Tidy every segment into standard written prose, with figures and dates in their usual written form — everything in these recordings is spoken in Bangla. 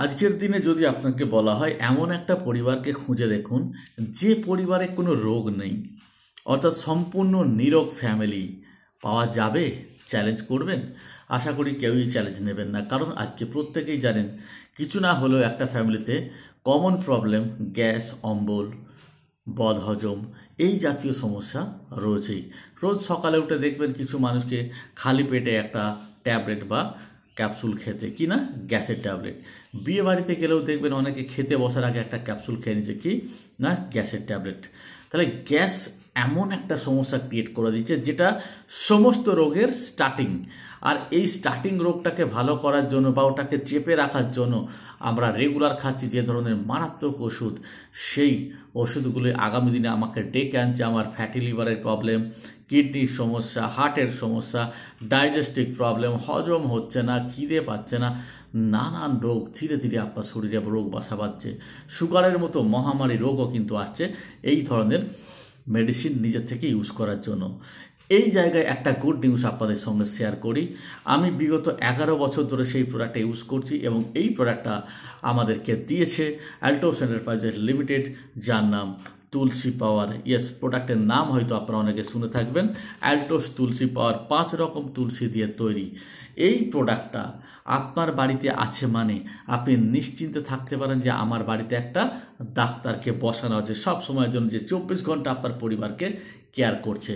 আজকের দিনে যদি আপনাকে বলা হয় এমন একটা পরিবারকে খুঁজে দেখুন যে পরিবারে কোনো রোগ নেই, অর্থাৎ সম্পূর্ণ নীরোগ ফ্যামিলি পাওয়া যাবে, চ্যালেঞ্জ করবেন? আশা করি কেউই চ্যালেঞ্জ নেবেন না, কারণ আজকে প্রত্যেকেই জানেন কিছু না হলেও একটা ফ্যামিলিতে কমন প্রবলেম গ্যাস, অম্বল, বদহজম এই জাতীয় সমস্যা রয়েছেই। রোজ সকালে উঠে দেখবেন কিছু মানুষকে খালি পেটে একটা ট্যাবলেট বা ক্যাপসুল খেতে, কি না গ্যাসের ট্যাবলেট। বিয়ে বাড়িতে গেলেও দেখবেন অনেকে খেতে বসার আগে একটা ক্যাপসুল খেয়ে নিচ্ছে, কি না গ্যাসের ট্যাবলেট। তাহলে গ্যাস এমন একটা সমস্যা ক্রিয়েট করে দিচ্ছে যেটা সমস্ত রোগের স্টার্টিং। আর এই স্টার্টিং রোগটাকে ভালো করার জন্য বা ওটাকে চেপে রাখার জন্য আমরা রেগুলার খাচ্ছি যে ধরনের মারাত্মক ওষুধ, সেই ওষুধগুলি আগামী দিনে আমাকে ডেকে আনছে আমার ফ্যাটি লিভারের প্রবলেম, কিডনির সমস্যা, হার্টের সমস্যা, ডাইজেস্টিভ প্রবলেম, হজম হচ্ছে না, খিদে পাচ্ছে না, নানান রোগ ধীরে ধীরে আপনার শরীরে রোগ বাসা বাঁধছে। সুগারের মতো মহামারী রোগও কিন্তু আসছে এই ধরনের মেডিসিন নিজের থেকে ইউজ করার জন্য। এই জায়গায় একটা গুড নিউজ আপনাদের সঙ্গে শেয়ার করি। আমি বিগত 11 বছর ধরে সেই প্রোডাক্টটা ইউজ করছি এবং এই প্রোডাক্টটা আমাদেরকে দিয়েছে অ্যাল্টোস এন্টারপ্রাইজেস লিমিটেড, যার নাম তুলসী পাওয়ার। ইয়েস, প্রোডাক্টের নাম হয়তো আপনারা অনেকে শুনে থাকবেন, অ্যাল্টোস তুলসী পাওয়ার। 5 রকম তুলসী দিয়ে তৈরি এই প্রোডাক্টটা আপনার বাড়িতে আছে মানে আপনি নিশ্চিন্তে থাকতে পারেন যে আমার বাড়িতে একটা ডাক্তারকে বসানো আছে সব সময়ের জন্য, যে 24 ঘন্টা আপনার পরিবারকে কেয়ার করছে।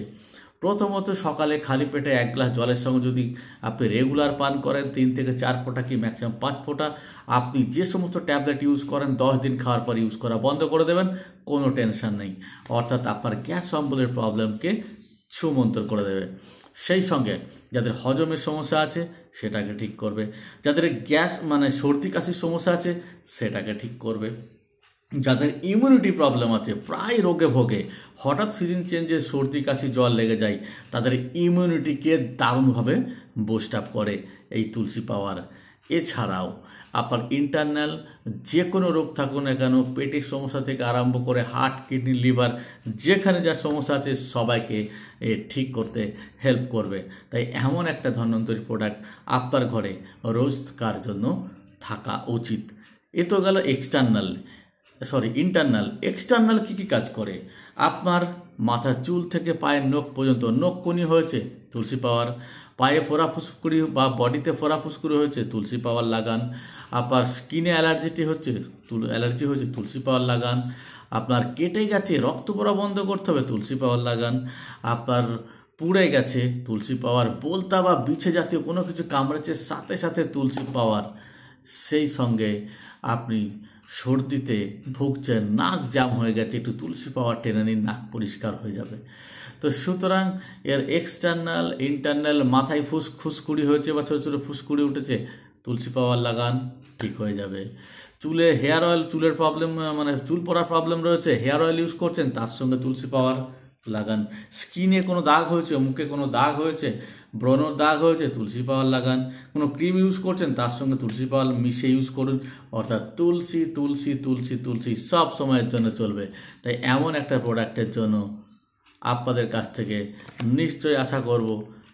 প্রথমত সকালে খালি পেটে 1 গ্লাস জলের সঙ্গে যদি আপনি রেগুলার পান করেন 3 থেকে 4 ফোঁটা কি ম্যাক্সিমাম 5 ফোঁটা, আপনি যে সমস্ত ট্যাবলেট ইউজ করেন 10 দিন খাওয়ার পর ইউজ করা বন্ধ করে দেবেন, কোনো টেনশন নেই। অর্থাৎ আপনার গ্যাস অম্বলের প্রবলেমকে ছুমন্তর করে দেবে। সেই সঙ্গে যাদের হজমের সমস্যা আছে সেটাকে ঠিক করবে, যাদের গ্যাস মানে সর্দি কাশির সমস্যা আছে সেটাকে ঠিক করবে, যাদের ইমিউনিটি প্রবলেম আছে, প্রায় রোগে ভোগে, হঠাৎ সিজন চেঞ্জে সর্দি কাশি জ্বর লেগে যায়, তাদের ইমিউনিটিকে দারুণভাবে বুস্ট আপ করে এই তুলসী পাওয়ার। এছাড়াও আপনার ইন্টারনাল যে কোনো রোগ থাকুক না কেন, পেটের সমস্যা থেকে আরম্ভ করে হার্ট, কিডনি, লিভার, যেখানে যা সমস্যা আছে সবাইকে ঠিক করতে হেল্প করবে। তাই এমন একটা ধন্বন্তরী প্রোডাক্ট আপনার ঘরে রোজকার জন্য থাকা উচিত। এ তো গেল ইন্টারনাল। এক্সটার্নাল কি কি কাজ করে? আপনার মাথার চুল থেকে পায়ের নখ পর্যন্ত, নখকুনি হয়েছে তুলসী পাওয়ার, পায়ে ফোড়া ফুসকুড়ি বা বডিতে ফোড়া ফুসকুড়ি হয়েছে তুলসী পাওয়ার লাগান, আপনার স্কিনে অ্যালার্জি হচ্ছে তুলসী পাওয়ার লাগান, আপনার কেটে গেছে রক্ত পড়া বন্ধ করতে হবে তুলসী পাওয়ার লাগান, আপনার পুড়ে গেছে তুলসী পাওয়ার, বলতা বা বিছে জাতীয় কোনো কিছু কামড়েছে সাথে সাথে তুলসী পাওয়ার। সেই সঙ্গে আপনি সর্দিতে ভুগছেন, নাক জাম হয়ে গেছে, একটু তুলসী পাওয়ার টেনে নিন, নাক পরিষ্কার হয়ে যাবে। তো সুতরাং এর এক্সটার্নাল ইন্টারনাল, মাথায় ফুসকুড়ি হয়েছে বা ছোটো ছোটো ফুসকুড়ি উঠেছে তুলসী পাওয়ার লাগান, ঠিক হয়ে যাবে। চুলে হেয়ার অয়েল, চুলের প্রবলেম মানে চুল পড়ার প্রবলেম রয়েছে, হেয়ার অয়েল ইউজ করছেন, তার সঙ্গে তুলসী পাওয়ার লাগান। স্কিনে কোনো দাগ হয়েছে, মুখে কোনো দাগ হয়েছে, ব্রণর দাগ হয়েছে, তুলসী পাওয়ার লাগান। কোনো ক্রিম ইউজ করছেন, তার সঙ্গে তুলসী পাওয়ার মিশিয়ে ইউজ করুন। অর্থাৎ তুলসী তুলসী তুলসী তুলসী সব সময়ের জন্য চলবে। তাই এমন একটা প্রোডাক্টের জন্য আপনাদের কাছ থেকে নিশ্চয়ই আশা করব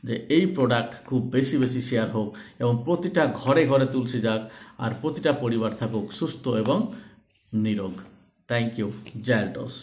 যে এই প্রোডাক্ট খুব বেশি বেশি শেয়ার হোক এবং প্রতিটা ঘরে ঘরে তুলসী যাক আর প্রতিটা পরিবার থাকুক সুস্থ এবং নিরোগ। Thank you. জয় অ্যাল্টোস।